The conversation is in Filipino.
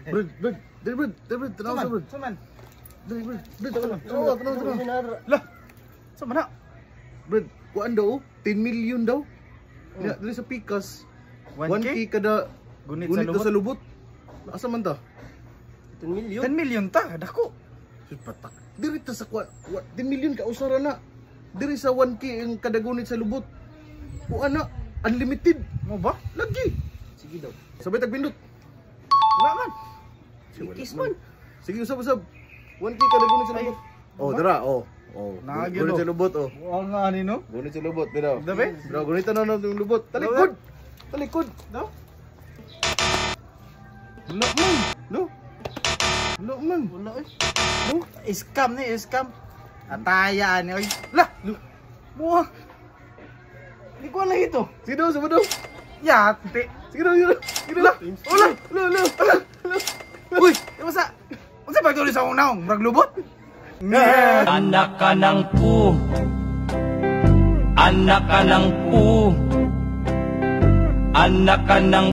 Bro, tenang bro. Saman. Tenang. Lah. Sama na. Bro, kuan daw 10 million daw. Ya, dari sa Pikas. 1K kada gunit sa lubot. Asa man ta? 10 million. 10 million ta, dako. Patak. Diri ta sa kuan 10 million ka usara na. Diri sa 1K ang kada gunit sa lubot. Kuan na unlimited. Mo ba? Lagi. Sige daw. Sabay tagpindot. Wala man. Kiss man. Sige usab. 1K kada gunit sa lubot. Oh, dara, oh. Oh, Nagin, gunit oh. sa lubot, oh. Wala nga ni no. Gunit sa lubot, bitaw. Dabe? Bro, gunitan na ng lubot. Talikod. Talikod. No? Wala man. No? Wala man. Wala eh. No, scam ni, scam. Ataya ni oy. Lah. Buah. Di ko na ito. Sige daw, sama daw. Yate. Sige daw. Lah. Ulah. Uy, masa? Unsa ba tuloy sa unaw? Murag lubot? Anak ka ng pu. Anak ka ng pu. Anak ka ng